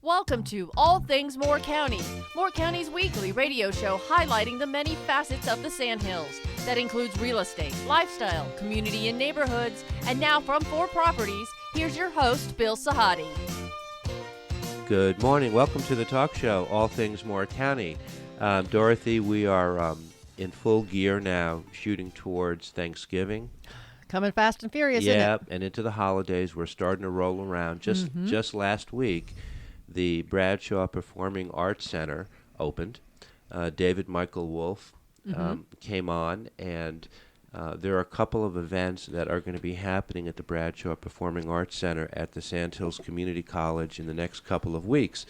Welcome to All Things Moore County, Moore County's weekly radio show highlighting the many facets of the Sandhills. That includes real estate, lifestyle, community and neighborhoods. And now from 4 Properties, here's your host, Bill Sahadi. Good morning. Welcome to the talk show, All Things Moore County. Dorothy, we are in full gear now, shooting towards Thanksgiving. Coming fast and furious, isn't it? Yeah, and into the holidays. We're starting to roll around. Just last week, the Bradshaw Performing Arts Center opened. David Michael Wolf came on, and there are a couple of events that are going to be happening at the Bradshaw Performing Arts Center at the Sandhills Community College in the next couple of weeks.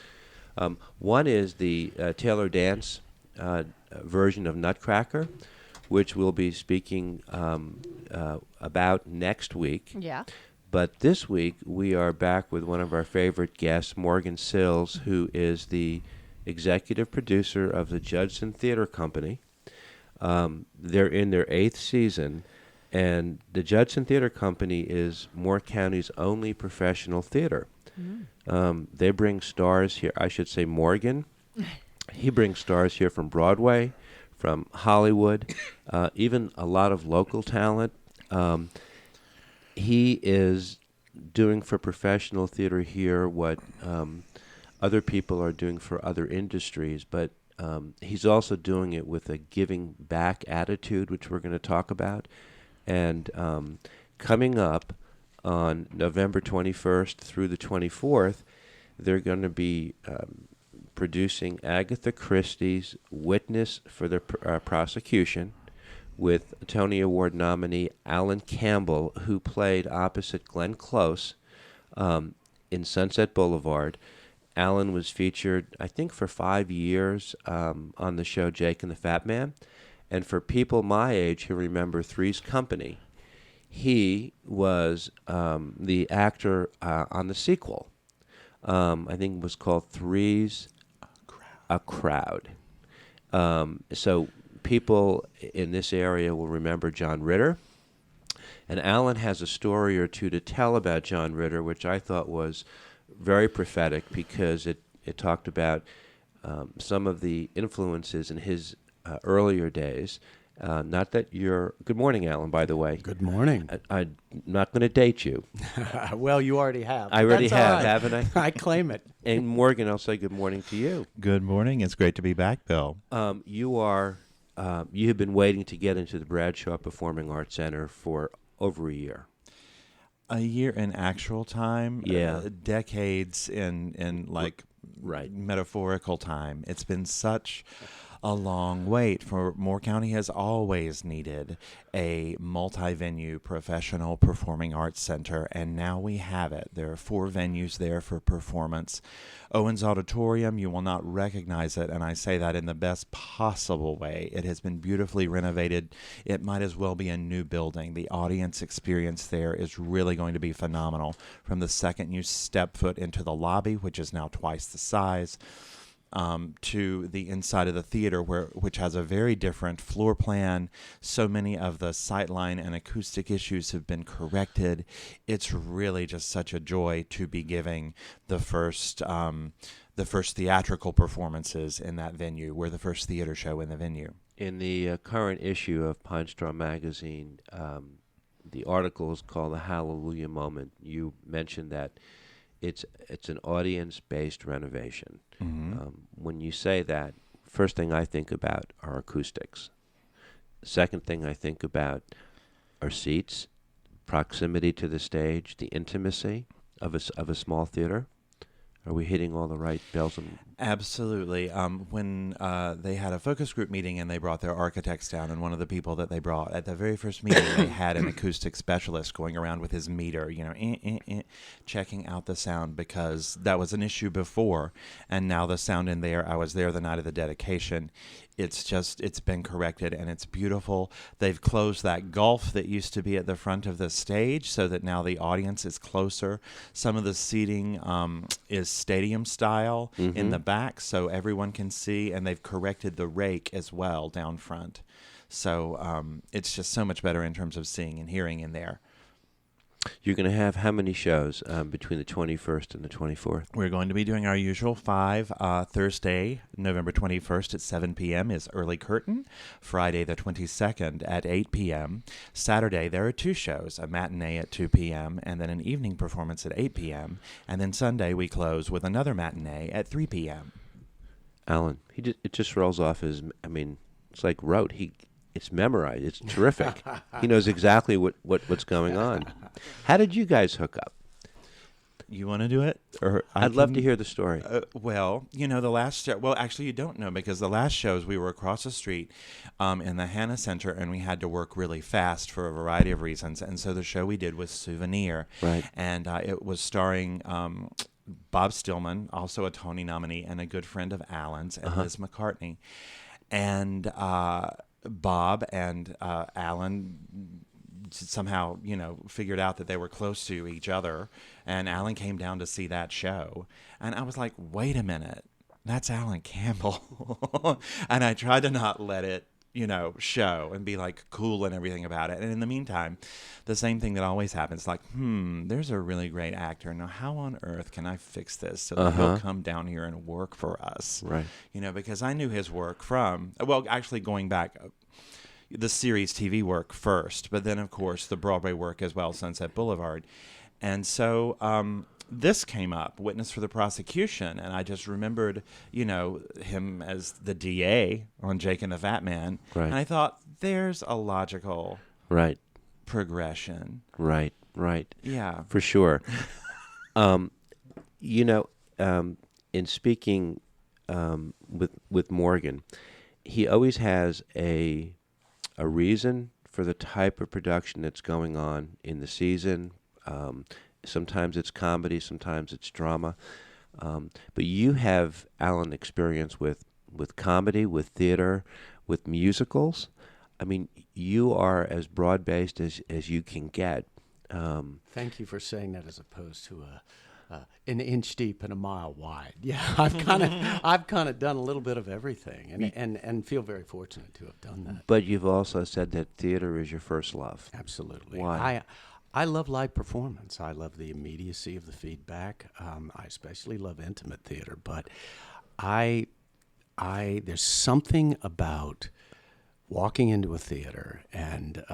One is the Taylor Dance version of Nutcracker, which we'll be speaking about next week. Yeah. But this week, we are back with one of our favorite guests, Morgan Sills, who is the executive producer of the Judson Theater Company. They're in their 8th season, and the Judson Theater Company is Moore County's only professional theater. They bring stars here. I should say Morgan. He brings stars here from Broadway, from Hollywood, even a lot of local talent. He is doing for professional theater here what other people are doing for other industries, but he's also doing it with a giving back attitude, which we're going to talk about. And coming up on November 21st through the 24th, they're going to be producing Agatha Christie's Witness for the Prosecution, with Tony Award nominee Alan Campbell, who played opposite Glenn Close in Sunset Boulevard. Alan was featured, I think, for 5 years on the show Jake and the Fat Man. And for people my age who remember Three's Company, he was the actor on the sequel. I think it was called Three's a Crowd. So people in this area will remember John Ritter. And Alan has a story or two to tell about John Ritter, which I thought was very prophetic because it talked about some of the influences in his earlier days. Not that you're... Good morning, Alan, by the way. Good morning. I'm not going to date you. Well, you already have. I already have, right. haven't I? I claim it. And Morgan, I'll say good morning to you. Good morning. It's great to be back, Bill. You have been waiting to get into the Bradshaw Performing Arts Center for over a year. A year in actual time, decades in like right. metaphorical time. It's been such a long wait. For Moore County has always needed a multi-venue professional performing arts center, and now we have it. There are 4 venues there for performance. Owens Auditorium, you will not recognize it, and I say that in the best possible way. It has been beautifully renovated. It might as well be a new building. The audience experience there is really going to be phenomenal. From the second you step foot into the lobby, which is now twice the size, to the inside of the theater, which has a very different floor plan. So many of the sightline and acoustic issues have been corrected. It's really just such a joy to be giving the first theatrical performances in that venue. We're the first theater show in the venue. In the current issue of Pine Straw Magazine, the article is called The Hallelujah Moment. You mentioned that it's an audience-based renovation. When you say that, first thing I think about are acoustics. Second thing I think about are seats, proximity to the stage, the intimacy of a small theater. Are we hitting all the right bells and... Absolutely. When they had a focus group meeting and they brought their architects down, and one of the people that they brought at the very first meeting, they had an acoustic specialist going around with his meter, checking out the sound, because that was an issue before, and now the sound in there, I was there the night of the dedication. It's been corrected, and it's beautiful. They've closed that gulf that used to be at the front of the stage so that now the audience is closer. Some of the seating is stadium style in the back, so everyone can see, and they've corrected the rake as well down front. So it's just so much better in terms of seeing and hearing in there. You're going to have how many shows between the 21st and the 24th? We're going to be doing our usual 5. Thursday, November 21st at 7 p.m. is Early Curtain. Friday, the 22nd at 8 p.m. Saturday, there are 2 shows, a matinee at 2 p.m. and then an evening performance at 8 p.m. And then Sunday, we close with another matinee at 3 p.m. Alan, it just rolls off his, it's like rote. It's memorized. It's terrific. He knows exactly what's going on. How did you guys hook up? You want to do it? Or I'd love to hear the story. Well, the last show, well, actually you don't know, because the last shows we were across the street in the Hannah Center, and we had to work really fast for a variety of reasons. And so the show we did was Souvenir. Right. And it was starring Bob Stillman, also a Tony nominee, and a good friend of Alan's, and Liz McCartney. And Bob and Alan somehow, figured out that they were close to each other, and Alan came down to see that show. And I was like, wait a minute, that's Alan Campbell. And I tried to not let it, show and be like cool and everything about it. And in the meantime, the same thing that always happens, like, there's a really great actor. Now, how on earth can I fix this so that he'll come down here and work for us? Right. Because I knew his work from, well, actually going back, the series TV work first, but then, of course, the Broadway work as well, Sunset Boulevard. And so this came up, Witness for the Prosecution, and I just remembered, him as the DA on Jake and the Fat Man. Right. And I thought, there's a logical progression. Right. Yeah. For sure. In speaking with Morgan, he always has a reason for the type of production that's going on in the season. Sometimes it's comedy, sometimes it's drama. But you have, Alan, experience with comedy, with theater, with musicals. You are as broad-based as you can get. Thank you for saying that, as opposed to an inch deep and a mile wide. Yeah, I've kind of done a little bit of everything, and feel very fortunate to have done that. But you've also said that theater is your first love. Absolutely. Why? I love live performance. I love the immediacy of the feedback. I especially love intimate theater, but there's something about walking into a theater, and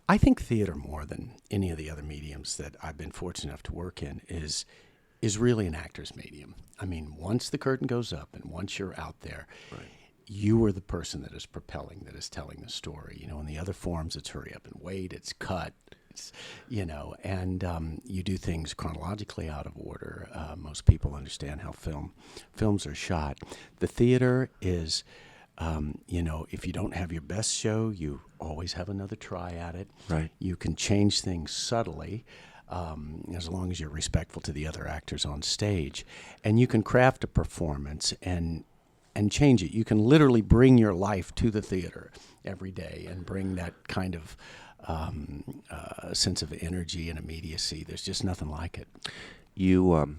I think theater, more than any of the other mediums that I've been fortunate enough to work in, is really an actor's medium. Once the curtain goes up and once you're out there, you are the person that is propelling, that is telling the story. In the other forms, it's hurry up and wait, it's cut, and you do things chronologically out of order. Most people understand how films are shot. The theater is, if you don't have your best show, you always have another try at it. Right. You can change things subtly, as long as you're respectful to the other actors on stage, and you can craft a performance and change it. You can literally bring your life to the theater every day and bring that kind of sense of energy and immediacy. There's just nothing like it. You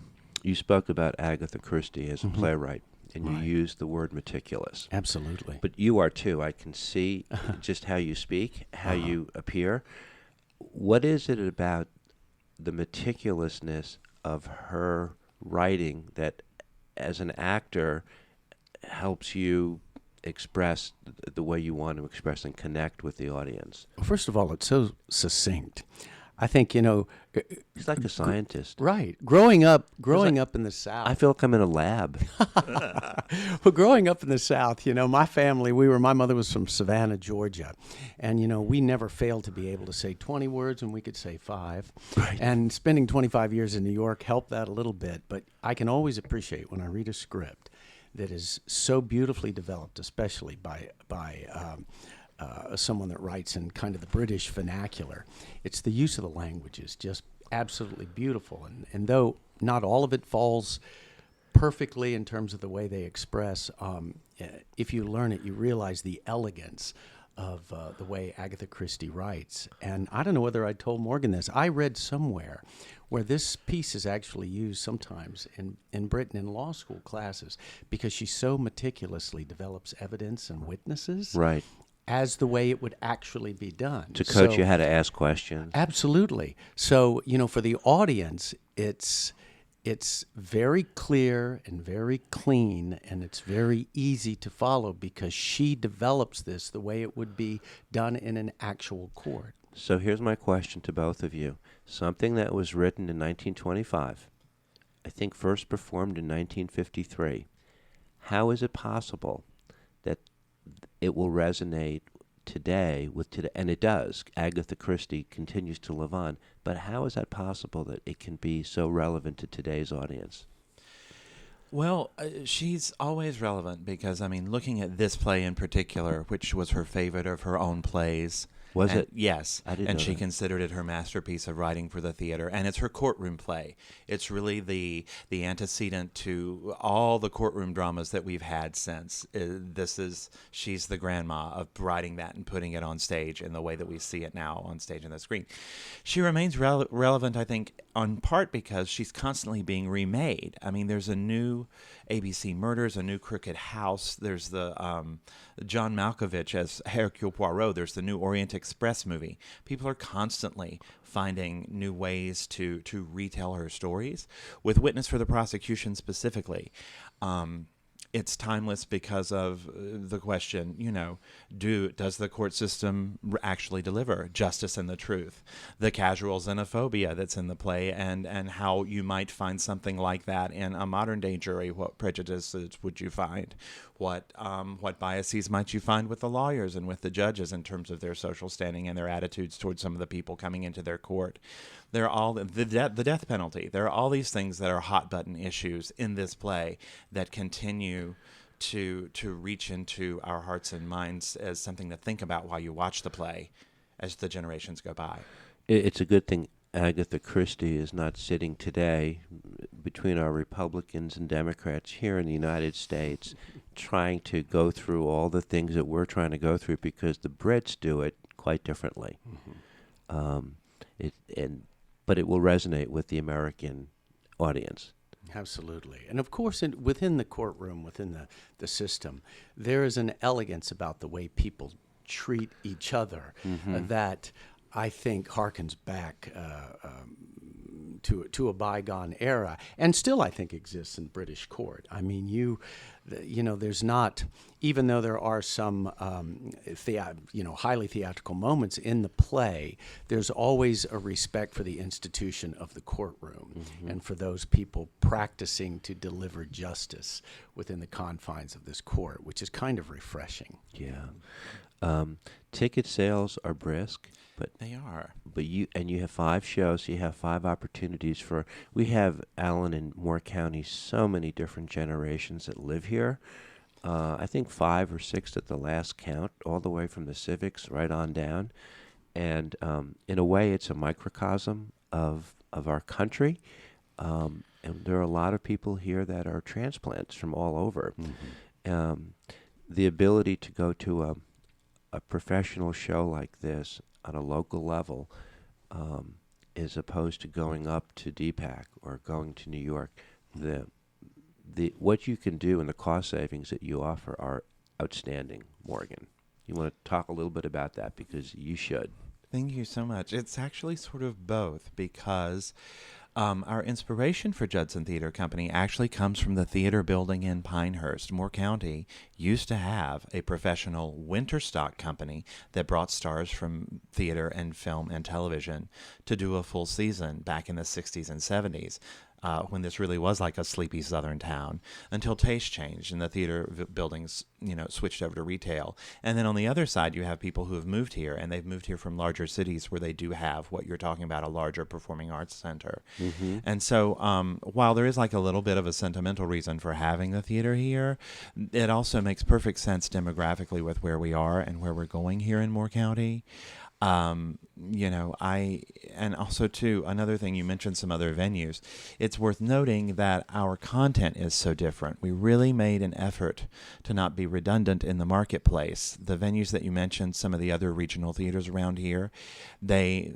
spoke about Agatha Christie as a playwright, and you used the word meticulous. Absolutely. But you are too. I can see just how you speak, how you appear. What is it about the meticulousness of her writing that, as an actor, helps you express the way you want to express and connect with the audience? Well, first of all, it's so succinct. I think, he's like a scientist. Right. Growing up in the South. I feel like I'm in a lab. Well, growing up in the South, my family, my mother was from Savannah, Georgia. And, we never failed to be able to say 20 words when we could say 5. Right. And spending 25 years in New York helped that a little bit. But I can always appreciate when I read a script that is so beautifully developed, especially by someone that writes in kind of the British vernacular. It's the use of the language is just absolutely beautiful. And though not all of it falls perfectly in terms of the way they express, if you learn it, you realize the elegance of the way Agatha Christie writes. And I don't know whether I told Morgan this. I read somewhere where this piece is actually used sometimes in Britain in law school classes because she so meticulously develops evidence and witnesses. Right. as the way it would actually be done. To coach So- you how to ask questions. Absolutely. So, for the audience, it's very clear and very clean, and it's very easy to follow because she develops this the way it would be done in an actual court. So here's my question to both of you. Something that was written in 1925, I think first performed in 1953. How is it possible that it will resonate today with today? And it does. Agatha Christie continues to live on. But how is that possible that it can be so relevant to today's audience? Well, she's always relevant because, looking at this play in particular, which was her favorite of her own plays. Was it? Yes. I didn't And know she that. considered it her masterpiece of writing for the theater. And it's her courtroom play. It's really the antecedent to all the courtroom dramas that we've had since. She's the grandma of writing that and putting it on stage in the way that we see it now on stage on the screen. She remains relevant, I think, in part because she's constantly being remade. There's a new ABC Murders, a new Crooked House. There's the John Malkovich as Hercule Poirot. There's the new Orient Express movie. People are constantly finding new ways to retell her stories. With Witness for the Prosecution specifically, it's timeless because of the question, does the court system actually deliver justice and the truth? The casual xenophobia that's in the play and how you might find something like that in a modern day jury. What prejudices would you find? What biases might you find with the lawyers and with the judges in terms of their social standing and their attitudes towards some of the people coming into their court? There are all the death penalty. There are all these things that are hot button issues in this play that continue to reach into our hearts and minds as something to think about while you watch the play as the generations go by. It's a good thing Agatha Christie is not sitting today between our Republicans and Democrats here in the United States trying to go through all the things that we're trying to go through because the Brits do it quite differently. But it will resonate with the American audience. Absolutely. And of course, within the courtroom, within the system, there is an elegance about the way people treat each other that I think harkens back to a bygone era, and still I think exists in British court. There's not, even though there are some highly theatrical moments in the play, there's always a respect for the institution of the courtroom and for those people practicing to deliver justice within the confines of this court, which is kind of refreshing. Yeah. Ticket sales are brisk. But they are. But you have 5 shows. So you have 5 opportunities for. We have Allen and Moore County. So many different generations that live here. I think 5 or 6 at the last count, all the way from the civics right on down. And in a way, it's a microcosm of our country. And there are a lot of people here that are transplants from all over. The ability to go to a professional show like this on a local level, as opposed to going up to DPAC or going to New York, what you can do and the cost savings that you offer are outstanding. Morgan, you want to talk a little bit about that because you should. Thank you so much. It's actually sort of both because our inspiration for Judson Theater Company actually comes from the theater building in Pinehurst. Moore County used to have a professional winter stock company that brought stars from theater and film and television to do a full season back in the 60s and 70s. When this really was like a sleepy southern town, until taste changed and the theater buildings, switched over to retail. And then on the other side, you have people who have moved here, and they've moved here from larger cities where they do have what you're talking about, a larger performing arts center. And so while there is like a little bit of a sentimental reason for having the theater here, it also makes perfect sense demographically with where we are and where we're going here in Moore County. And also too, another thing, you mentioned some other venues. It's worth noting that our content is so different. We really made an effort to not be redundant in the marketplace. The venues that you mentioned, some of the other regional theaters around here, they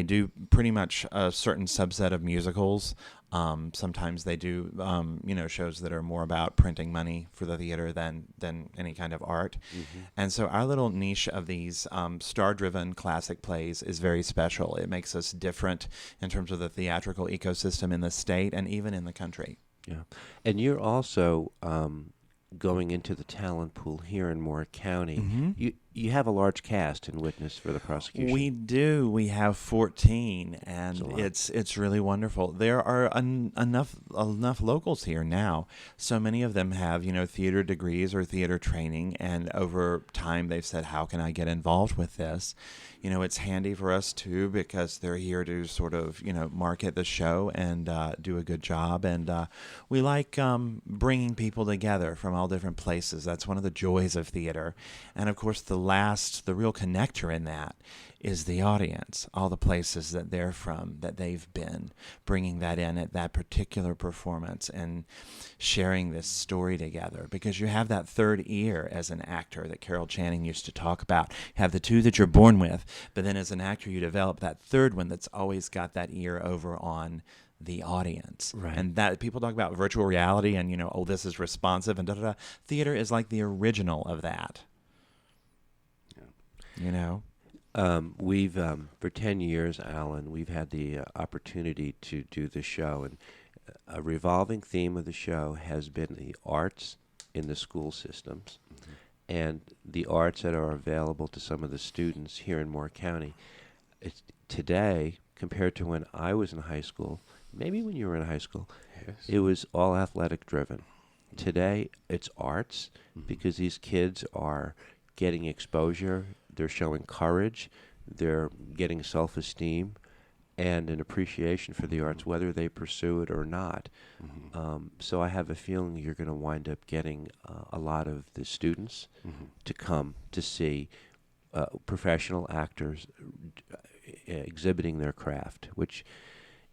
do pretty much a certain subset of musicals Sometimes they do, shows that are more about printing money for the theater than any kind of art. Mm-hmm. And so our little niche of these star-driven classic plays is very special. It makes us different in terms of the theatrical ecosystem in the state and even in the country. Yeah. And you're also going into the talent pool here in Moore County. Mm-hmm. You have a large cast in Witness for the Prosecution. We do. We have 14, and it's really wonderful. There are enough locals here now. So many of them have theater degrees or theater training, and over time they've said, "How can I get involved with this?" It's handy for us too because they're here to sort of market the show and do a good job, and we like bringing people together from all different places. That's one of the joys of theater, and of course the real connector in that is the audience, all the places that they're from, that they've been, bringing that in at that particular performance and sharing this story together. Because you have that third ear as an actor that Carol Channing used to talk about. You have the two that you're born with, but then as an actor you develop that third one that's always got that ear over on the audience. Right. And that people talk about virtual reality and, this is responsive and da-da-da. Theater is like the original of that. We've for 10 years, Alan, we've had the opportunity to do the show, and a revolving theme of the show has been the arts in the school systems and the arts that are available to some of the students here in Moore County. Today, compared to when I was in high school, maybe when you were in high school, it was all athletic driven. Today, it's arts because these kids are getting exposure. They're showing courage, they're getting self-esteem, and an appreciation for the arts, whether they pursue it or not. So I have a feeling you're going to wind up getting a lot of the students to come to see professional actors exhibiting their craft, which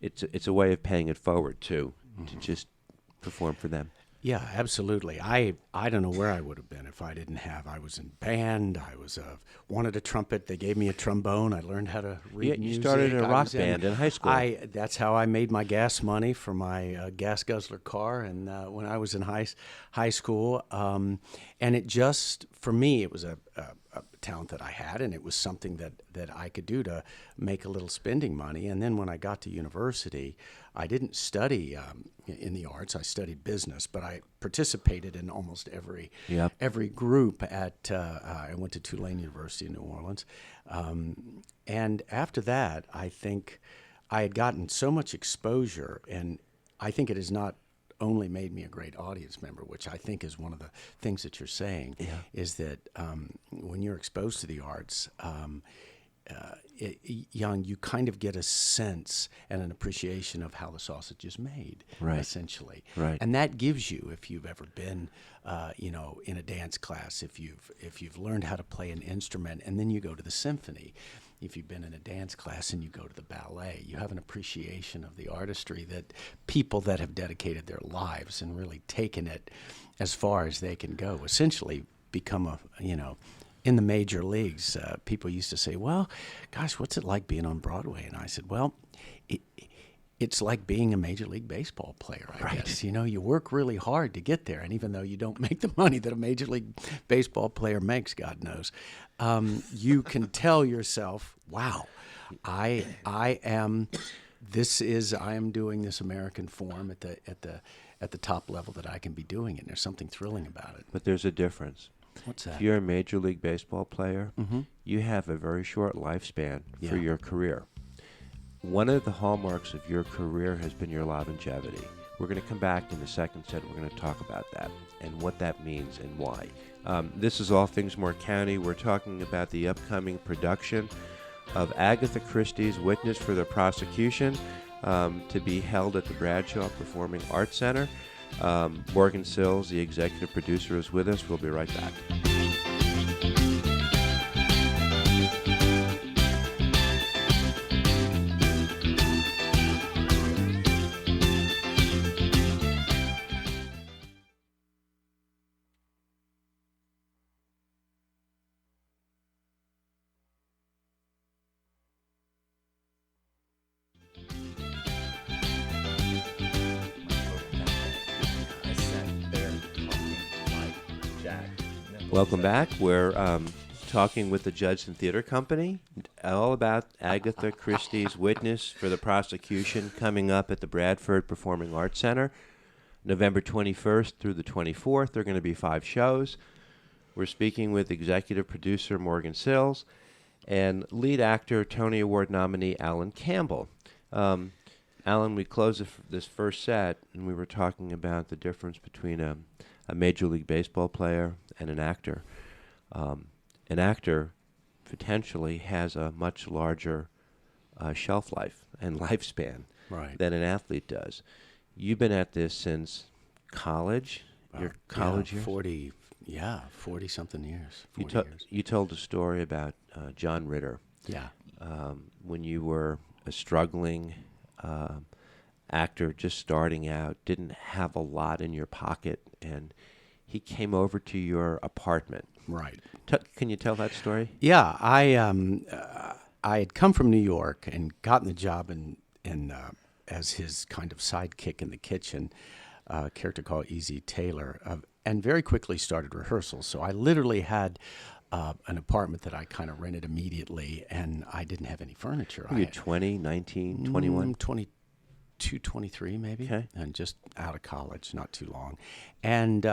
it's a way of paying it forward, too, to just perform for them. Yeah, absolutely. I don't know where I would have been if I didn't have. I was in band. I was wanted a trumpet. They gave me a trombone. I learned how to read music. You started in a rock band in high school. That's how I made my gas money for my gas guzzler car. And when I was in high school, and it just for me, it was a talent that I had, and it was something that I could do to make a little spending money. And then when I got to university, I didn't study in the arts. I studied business, but I participated in almost every group at. I went to Tulane University in New Orleans, and after that, I think I had gotten so much exposure, and I think it has not only made me a great audience member, which I think is one of the things that you're saying, is that when you're exposed to the arts, you kind of get a sense and an appreciation of how the sausage is made, essentially. Right. And that gives you, if you've ever been, in a dance class, if you've learned how to play an instrument, and then you go to the symphony. If you've been in a dance class and you go to the ballet, you have an appreciation of the artistry that people that have dedicated their lives and really taken it as far as they can go, essentially become in the major leagues. People used to say, well, gosh, what's it like being on Broadway? And I said, well, it's like being a Major League Baseball player, I guess. You work really hard to get there, and even though you don't make the money that a Major League Baseball player makes, God knows, you can tell yourself, wow, I am doing this American form at the top level that I can be doing it, and there's something thrilling about it. But there's a difference. What's that? If you're a Major League Baseball player, you have a very short lifespan for your career. One of the hallmarks of your career has been your longevity. We're going to come back in the second set. We're going to talk about that and what that means and why. This is All Things Moore County. We're talking about the upcoming production of Agatha Christie's Witness for the Prosecution to be held at the Bradshaw Performing Arts Center. Morgan Sills, the executive producer, is with us. We'll be right back. Welcome back. We're talking with the Judson Theater Company, all about Agatha Christie's Witness for the Prosecution, coming up at the Bradford Performing Arts Center, November 21st through the 24th. There are going to be 5 shows. We're speaking with executive producer Morgan Sills and lead actor, Tony Award nominee Alan Campbell. Alan, we closed this first set, and we were talking about the difference between a Major League Baseball player and an actor. An actor potentially has a much larger shelf life and lifespan than an athlete does. You've been at this since college, your college years? 40-something years. You told a story about John Ritter. Yeah. When you were a struggling actor just starting out, didn't have a lot in your pocket, and he came over to your apartment. Right. Can you tell that story? Yeah, I had come from New York and gotten the job in as his kind of sidekick in the kitchen, a character called Easy Taylor, and very quickly started rehearsals. So I literally had an apartment that I kind of rented immediately, and I didn't have any furniture. Were you 20, 19, 21? 22, 23 maybe, okay. And just out of college, not too long. And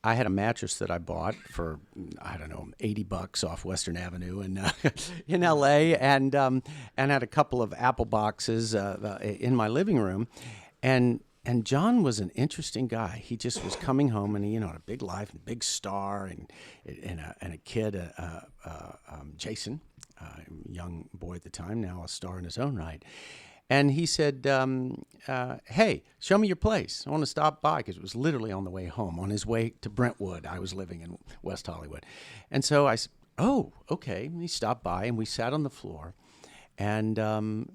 I had a mattress that I bought for, I don't know, $80 off Western Avenue in L.A., and had a couple of Apple boxes in my living room. And John was an interesting guy. He just was coming home, and he, had a big life, and a big star, and a kid, Jason, a young boy at the time, now a star in his own right. And he said, hey, show me your place. I want to stop by, because it was literally on the way home, on his way to Brentwood. I was living in West Hollywood. And so I said, oh, okay. And he stopped by, and we sat on the floor. And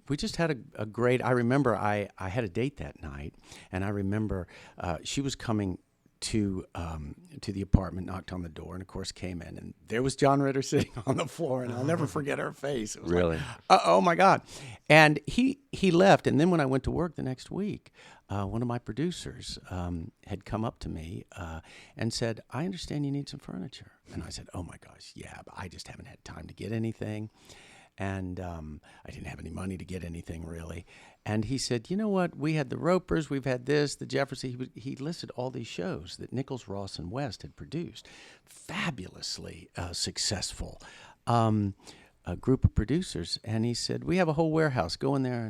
we just had a great, I remember I had a date that night, and I remember she was coming to the apartment, knocked on the door, and of course came in, and there was John Ritter sitting on the floor, and I'll never forget her face. It was really? Like, oh my God. And he left, and then when I went to work the next week, one of my producers had come up to me and said, I understand you need some furniture. And I said, oh my gosh, yeah, but I just haven't had time to get anything. And I didn't have any money to get anything, really. And he said, you know what? We had the Ropers, we've had this, the Jefferson. He listed all these shows that Nichols, Ross, and West had produced. Fabulously successful. A group of producers. And he said, we have a whole warehouse. Go in there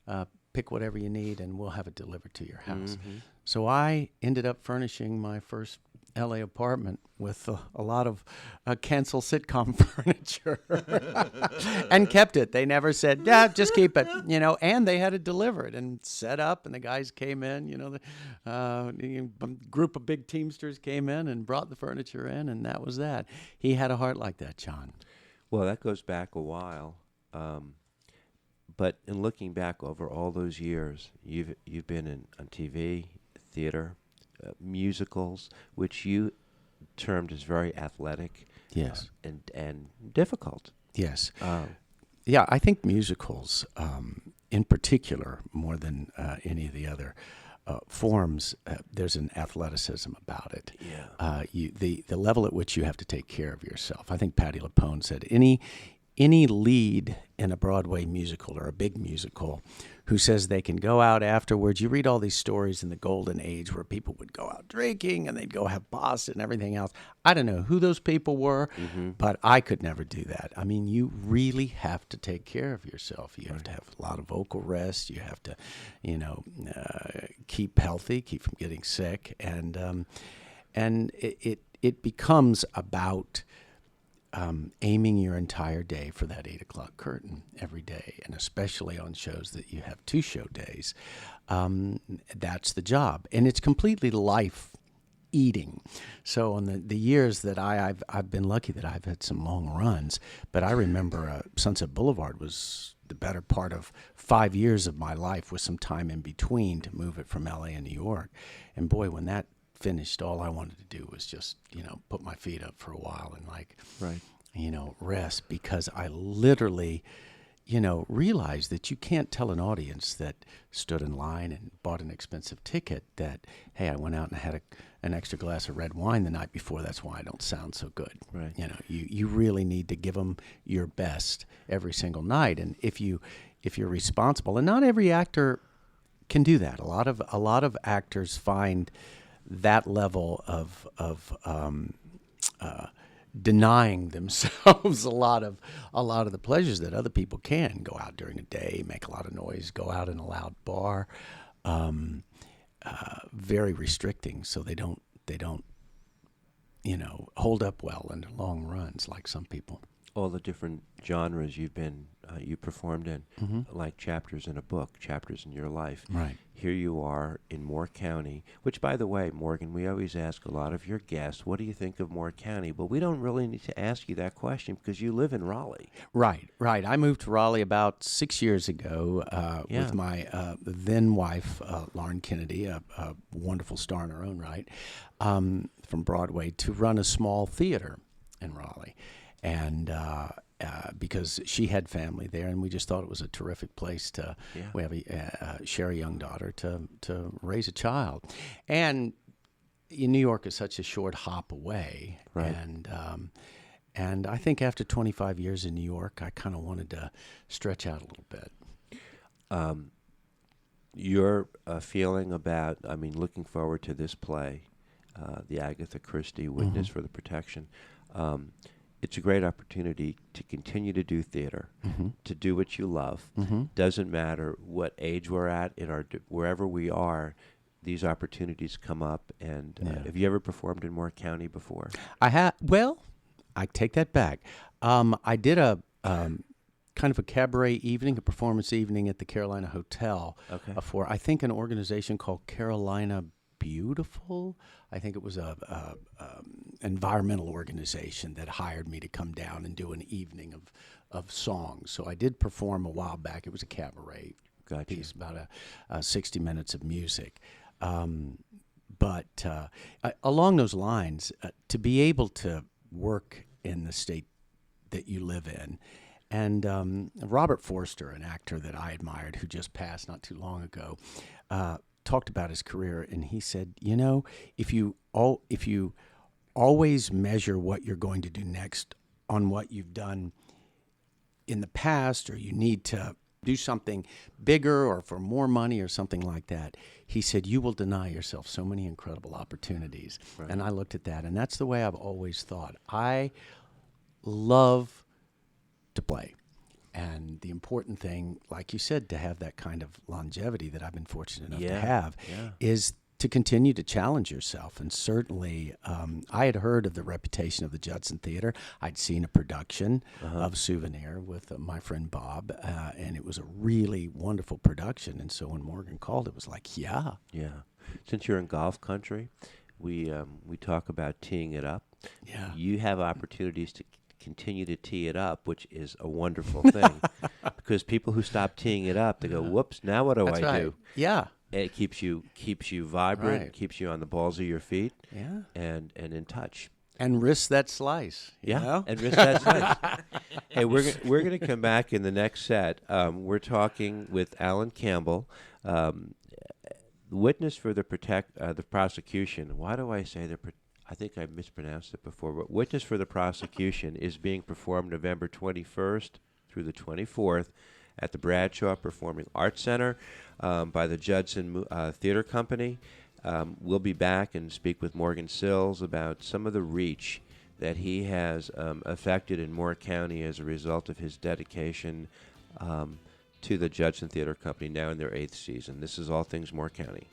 and pick whatever you need, and we'll have it delivered to your house. Mm-hmm. So I ended up furnishing my first L.A. apartment with a lot of canceled sitcom furniture and kept it. They never said, yeah, just keep it, and they had it delivered and set up, and the guys came in, the group of big Teamsters came in and brought the furniture in, and that was that. He had a heart like that, John. Well, that goes back a while. But in looking back over all those years, you've been on TV, theater, musicals, which you termed as very athletic, yes, and difficult. Yes, yeah. I think musicals, in particular, more than any of the other forms, there's an athleticism about it. Yeah. The level at which you have to take care of yourself. I think Patti LuPone said any lead in a Broadway musical or a big musical who says they can go out afterwards. You read all these stories in the golden age where people would go out drinking and they'd go have Boston and everything else. I don't know who those people were, but I could never do that. I mean, you really have to take care of yourself. You have to have a lot of vocal rest. You have to, keep healthy, keep from getting sick. And it becomes about aiming your entire day for that 8 o'clock curtain every day, and especially on shows that you have 2 show days. That's the job, and it's completely life eating. So on the years that I've been lucky that I've had some long runs, but I remember Sunset Boulevard was the better part of 5 years of my life with some time in between to move it from LA and New York. And boy, when that finished, all I wanted to do was just, put my feet up for a while and rest, because I literally, realize that you can't tell an audience that stood in line and bought an expensive ticket that, hey, I went out and had an extra glass of red wine the night before. That's why I don't sound so good. Right. You really need to give them your best every single night. And if you're responsible, and not every actor can do that. A lot of actors find that level of denying themselves a lot of the pleasures that other people can. Go out during the day, make a lot of noise, go out in a loud bar, very restricting. So they don't hold up well in the long runs like some people. All the different genres you performed in, like chapters in a book, chapters in your life. Right. Here you are in Moore County, which, by the way, Morgan, we always ask a lot of your guests, what do you think of Moore County? But we don't really need to ask you that question because you live in Raleigh. Right. I moved to Raleigh about 6 years ago with my then wife, Lauren Kennedy, a wonderful star in her own right, from Broadway, to run a small theater in Raleigh. And because she had family there, and we just thought it was a terrific place to we have share a young daughter to raise a child. And New York is such a short hop away, right. And I think after 25 years in New York, I kind of wanted to stretch out a little bit. Your feeling about, looking forward to this play, the Agatha Christie Witness for the Protection. It's a great opportunity to continue to do theater, to do what you love. Doesn't matter what age we're at wherever we are. These opportunities come up. And have you ever performed in Moore County before? I have. Well, I take that back. I did a kind of a cabaret evening, a performance evening at the Carolina Hotel for I think an organization called Carolina Beautiful. I think it was a environmental organization that hired me to come down and do an evening of songs. So I did perform a while back. It was a cabaret piece, about 60 minutes of music. But along those lines, to be able to work in the state that you live in, and Robert Forster, an actor that I admired who just passed not too long ago, talked about his career, and he said, if you always measure what you're going to do next on what you've done in the past, or you need to do something bigger or for more money or something like that, he said, you will deny yourself so many incredible opportunities. Right. And I looked at that, and that's the way I've always thought. I love to play. And the important thing, like you said, to have that kind of longevity that I've been fortunate enough to have is to continue to challenge yourself. And certainly, I had heard of the reputation of the Judson Theater. I'd seen a production of Souvenir with my friend Bob, and it was a really wonderful production. And so when Morgan called, it was like, yeah. Since you're in golf country, we talk about teeing it up. Yeah. You have opportunities to continue to tee it up, which is a wonderful thing, because people who stop teeing it up, they go, "Whoops! Now what do I do?" Yeah, it keeps you vibrant, keeps you on the balls of your feet, and in touch, and risk that slice. And risk that slice. Hey, we're gonna come back in the next set. We're talking with Alan Campbell, witness for the prosecution. Why do I say I think I mispronounced it before, but Witness for the Prosecution is being performed November 21st through the 24th at the Bradshaw Performing Arts Center by the Judson Theater Company. We'll be back and speak with Morgan Sills about some of the reach that he has affected in Moore County as a result of his dedication to the Judson Theater Company, now in their 8th season. This is All Things Moore County.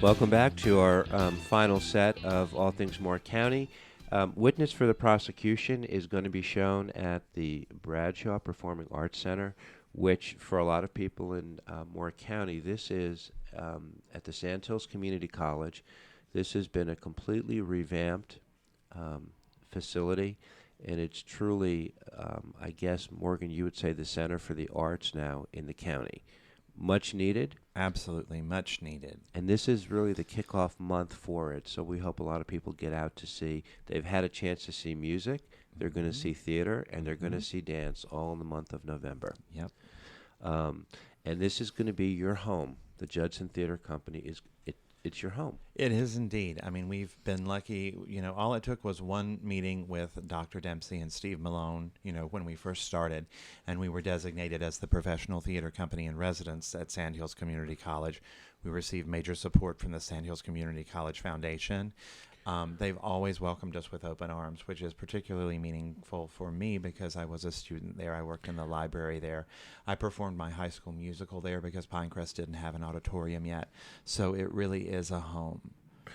Welcome back to our final set of All Things Moore County. Witness for the Prosecution is going to be shown at the Bradshaw Performing Arts Center, which for a lot of people in Moore County, this is at the Sandhills Community College. This has been a completely revamped facility, and it's truly, I guess, Morgan, you would say the center for the arts now in the county. Much needed. Absolutely, much needed. And this is really the kickoff month for it, so we hope a lot of people get out to see. They've had a chance to see music, they're going to see theater, and they're going to see dance all in the month of November. Yep. And this is going to be your home. The Judson Theater Company it's your home. It is indeed. I mean, we've been lucky. All it took was one meeting with Dr. Dempsey and Steve Malone, when we first started, and we were designated as the professional theater company in residence at Sandhills Community College. We received major support from the Sandhills Community College Foundation. They've always welcomed us with open arms, which is particularly meaningful for me because I was a student there. I worked in the library there. I performed my high school musical there because Pinecrest didn't have an auditorium yet. So it really is a home.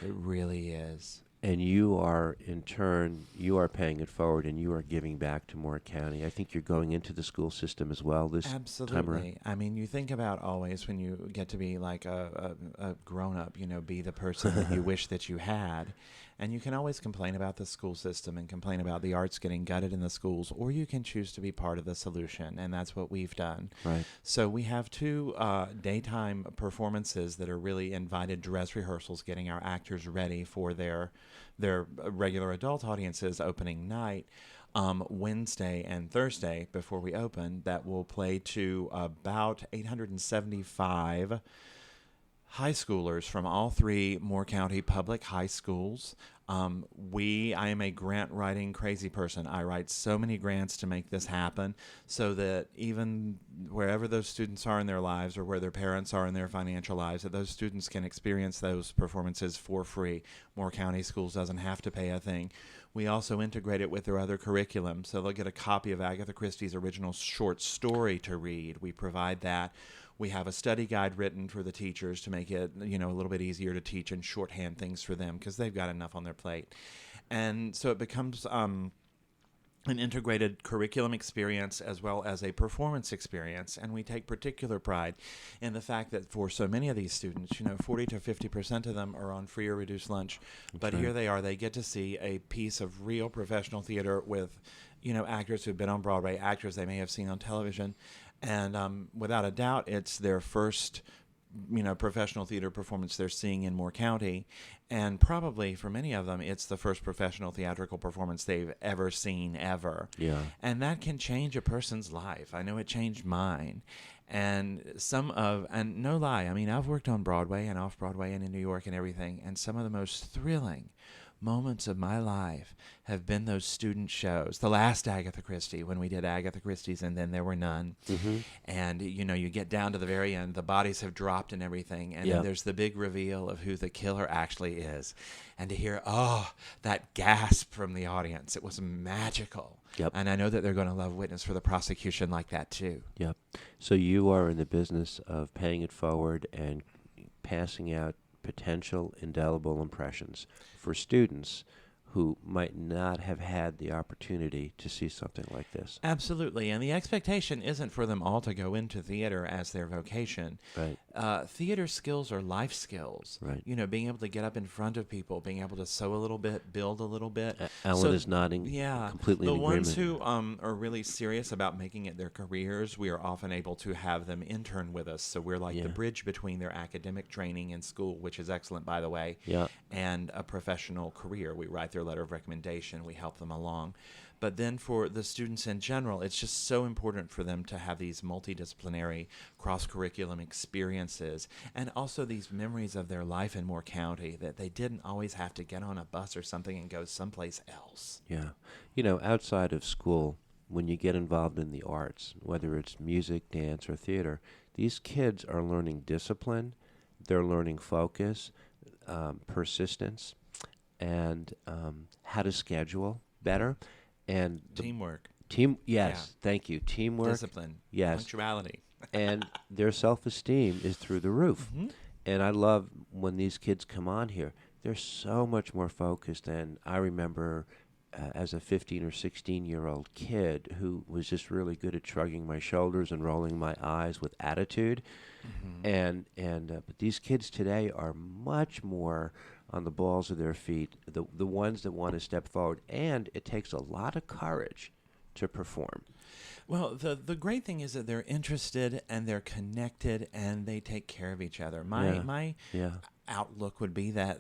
It really is. And you are, in turn, you are paying it forward and you are giving back to Moore County. I think you're going into the school system as well this time around. Absolutely. I mean, you think about always when you get to be like a grown-up, be the person that you wish that you had. And you can always complain about the school system and complain about the arts getting gutted in the schools, or you can choose to be part of the solution, and that's what we've done. Right. So we have two daytime performances that are really invited dress rehearsals, getting our actors ready for their regular adult audiences opening night. Wednesday and Thursday before we open, that will play to about 875 high schoolers from all three Moore County public high schools. I am a grant writing crazy person. I write so many grants to make this happen so that even wherever those students are in their lives or where their parents are in their financial lives, that those students can experience those performances for free. Moore County Schools doesn't have to pay a thing. We also integrate it with their other curriculum, so they'll get a copy of Agatha Christie's original short story to read. We provide that. We have a study guide written for the teachers to make it, a little bit easier to teach and shorthand things for them because they've got enough on their plate. And so it becomes an integrated curriculum experience as well as a performance experience. And we take particular pride in the fact that for so many of these students, 40 to 50% of them are on free or reduced lunch. But here they are. They get to see a piece of real professional theater with, actors who've been on Broadway, actors they may have seen on television. And without a doubt, it's their first, professional theater performance they're seeing in Moore County. And probably for many of them, it's the first professional theatrical performance they've ever seen, ever. Yeah. And that can change a person's life. I know it changed mine. And and no lie, I mean, I've worked on Broadway and off Broadway and in New York and everything. And some of the most thrilling moments of my life have been those student shows. The last Agatha Christie, when we did Agatha Christie's and then there were none. Mm-hmm. And, you get down to the very end, the bodies have dropped and everything. And then there's the big reveal of who the killer actually is. And to hear, that gasp from the audience, it was magical. Yep. And I know that they're going to love Witness for the Prosecution like that too. Yep. So you are in the business of paying it forward and passing out potential indelible impressions for students who might not have had the opportunity to see something like this. Absolutely. And the expectation isn't for them all to go into theater as their vocation. Right. Theater skills are life skills. Right. Being able to get up in front of people, being able to sew a little bit, build a little bit. Alan is nodding completely in agreement. The ones who are really serious about making it their careers, we are often able to have them intern with us. So we're like the bridge between their academic training in school, which is excellent, by the way, and a professional career. We write their letter of recommendation. We help them along. But then for the students in general, it's just so important for them to have these multidisciplinary cross-curriculum experiences and also these memories of their life in Moore County, that they didn't always have to get on a bus or something and go someplace else. Yeah. Outside of school, when you get involved in the arts, whether it's music, dance, or theater, these kids are learning discipline, they're learning focus, persistence, and how to schedule better. And Teamwork. Thank you. Teamwork. Discipline. Yes. Punctuality. And their self-esteem is through the roof. Mm-hmm. And I love when these kids come on here. They're so much more focused than I remember as a 15 or 16-year-old kid who was just really good at shrugging my shoulders and rolling my eyes with attitude. But these kids today are much more on the balls of their feet, the ones that want to step forward, and it takes a lot of courage to perform. Well, the great thing is that they're interested and they're connected and they take care of each other. My outlook would be that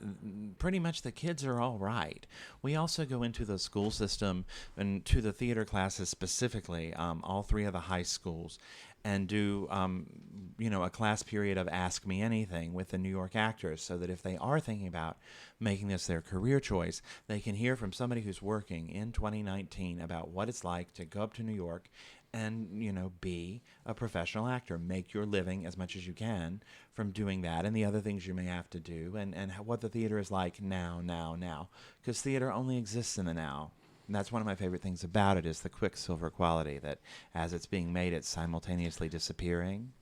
pretty much the kids are all right. We also go into the school system and to the theater classes specifically, all three of the high schools, and do a class period of Ask Me Anything with the New York actors, so that if they are thinking about making this their career choice, they can hear from somebody who's working in 2019 about what it's like to go up to New York and be a professional actor, make your living as much as you can from doing that, and the other things you may have to do, and what the theater is like now, because theater only exists in the now. And that's one of my favorite things about it, is the quicksilver quality, that as it's being made, it's simultaneously disappearing,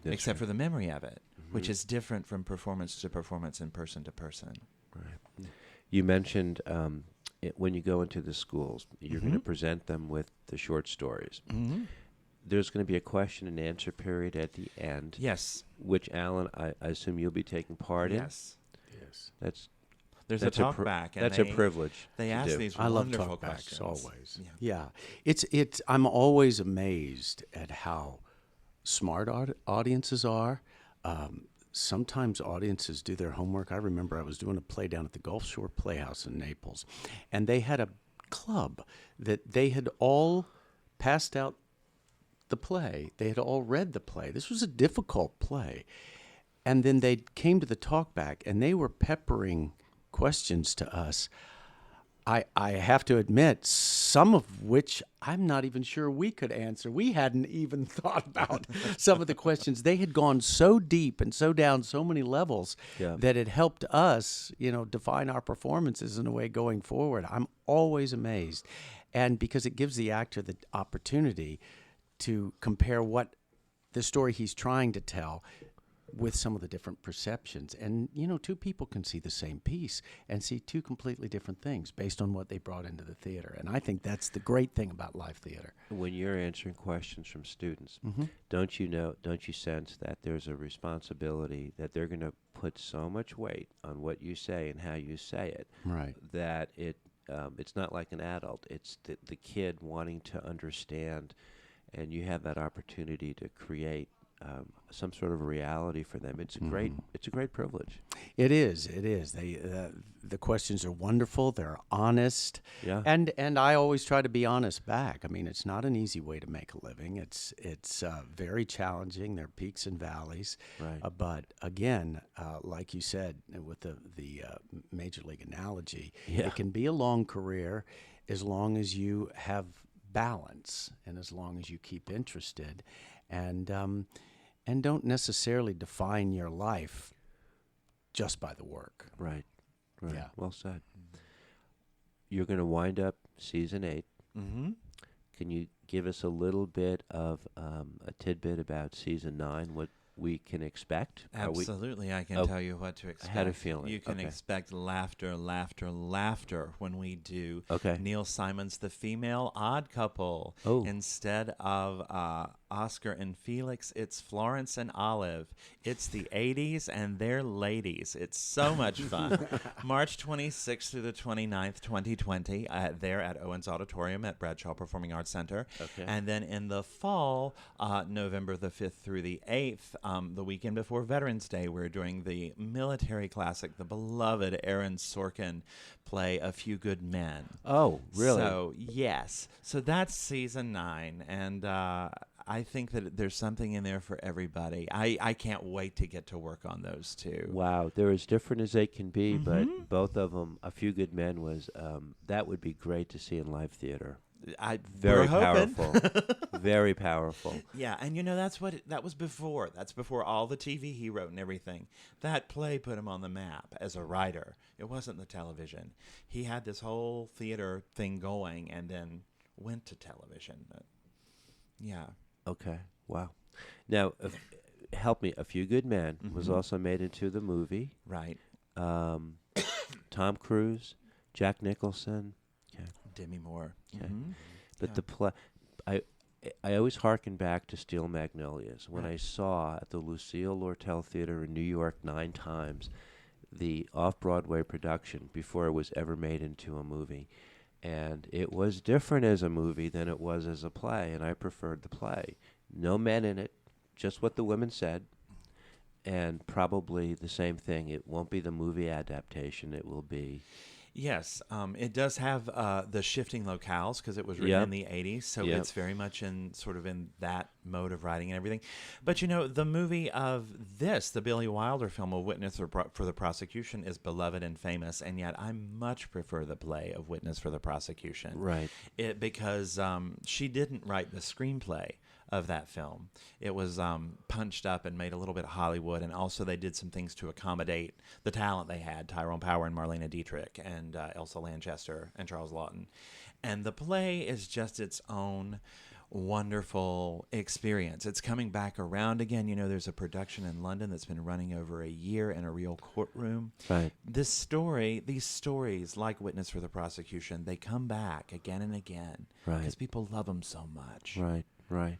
except for the memory of it, which is different from performance to performance and person to person. Right. You mentioned when you go into the schools, you're going to present them with the short stories. There's going to be a question and answer period at the end. Yes. Which, Alan, I assume you'll be taking part in. Yes. There's That's a talk back. And that's a privilege. They to ask do. these I love wonderful talkbacks questions. always. Yeah. It's I'm always amazed at how smart audiences are. Sometimes audiences do their homework. I remember I was doing a play down at the Gulf Shore Playhouse in Naples, and they had a club that they had all passed out the play. They had all read the play. This was a difficult play. And then they came to the talkback, and they were peppering questions to us. I have to admit, some of which I'm not even sure we could answer. We hadn't even thought about some of the questions. They had gone so deep and so down so many levels that it helped us, define our performances in a way going forward. I'm always amazed. And because it gives the actor the opportunity to compare what the story he's trying to tell with some of the different perceptions. And, two people can see the same piece and see two completely different things based on what they brought into the theater. And I think that's the great thing about live theater. When you're answering questions from students, don't you sense that there's a responsibility that they're going to put so much weight on what you say and how you say it, Right. that it's not like an adult. It's the kid wanting to understand, and you have that opportunity to create some sort of reality for them. It's a great privilege. It is. The questions are wonderful. They're honest. Yeah. And I always try to be honest back. I mean, it's not an easy way to make a living. It's very challenging. There are peaks and valleys. Right. But again, like you said, with the Major League analogy, it can be a long career as long as you have balance and as long as you keep interested. And don't necessarily define your life just by the work. Right. Yeah. Well said. You're going to wind up season 8. Can you give us a little bit of a tidbit about season 9, what we can expect? Absolutely, I can tell you what to expect. I had a feeling. You can expect laughter when we do Neil Simon's The Female Odd Couple. Instead of Oscar and Felix, it's Florence and Olive. It's the 80s and they're ladies. It's so much fun. March 26th through the 29th, 2020, there at Owens Auditorium at Bradshaw Performing Arts Center. And then in the fall, November the 5th through the 8th, the weekend before Veterans Day, we're doing the military classic, the beloved Aaron Sorkin play A Few Good Men. Oh, really? So, yes. So that's season 9, and I think that there's something in there for everybody. I can't wait to get to work on those two. Wow, they're as different as they can be, but both of them, A Few Good Men was, that would be great to see in live theater. Very powerful. Very powerful. Yeah, and that was before. That's before all the TV he wrote and everything. That play put him on the map as a writer. It wasn't the television. He had this whole theater thing going and then went to television. Yeah. Okay. Wow. Now, help me. A Few Good Men was also made into the movie. Right. Tom Cruise, Jack Nicholson. Demi Moore. Okay. Mm-hmm. But Yeah. the play, I always hearken back to Steel Magnolias. When I saw at the Lucille Lortel Theater in New York 9 times the off-Broadway production before it was ever made into a movie. And it was different as a movie than it was as a play, and I preferred the play. No men in it, just what the women said, and probably the same thing. It won't be the movie adaptation. It will be... Yes, it does have the shifting locales because it was written in the 80s, so it's very much in sort of in that mode of writing and everything. But the movie of this, the Billy Wilder film, A Witness for the Prosecution, is beloved and famous, and yet I much prefer the play of Witness for the Prosecution. Right. Because she didn't write the screenplay of that film. It was punched up and made a little bit Hollywood, and also they did some things to accommodate the talent they had, Tyrone Power and Marlena Dietrich and Elsa Lanchester and Charles Lawton. And the play is just its own wonderful experience. It's coming back around again. There's a production in London that's been running over a year in a real courtroom. Right. These stories, like Witness for the Prosecution, they come back again and again because people love them so much. Right. Right.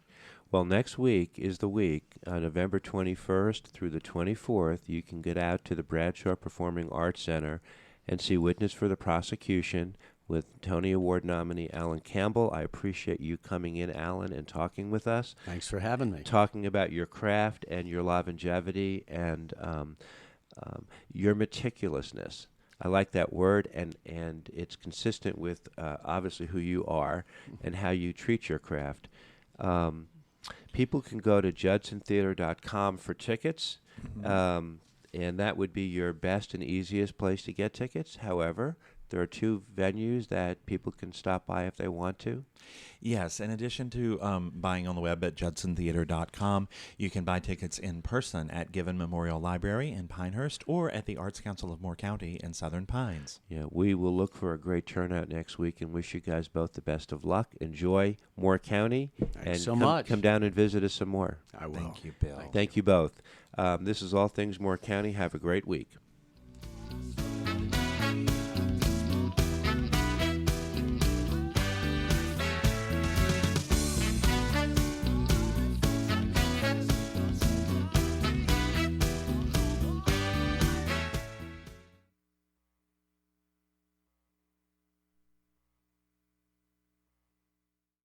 Well, next week is the week, November 21st through the 24th. You can get out to the Bradshaw Performing Arts Center and see Witness for the Prosecution with Tony Award nominee Alan Campbell. I appreciate you coming in, Alan, and talking with us. Thanks for having me. Talking about your craft and your longevity and your meticulousness. I like that word, and it's consistent with obviously who you are and how you treat your craft. People can go to judsontheater.com for tickets, and that would be your best and easiest place to get tickets. However, there are 2 venues that people can stop by if they want to. Yes, in addition to buying on the web at judsontheater.com, you can buy tickets in person at Given Memorial Library in Pinehurst or at the Arts Council of Moore County in Southern Pines. Yeah, we will look for a great turnout next week and wish you guys both the best of luck. Enjoy Moore County. Thanks so much. Come down and visit us some more. I will. Thank you, Bill. Thank you both. This is All Things Moore County. Have a great week.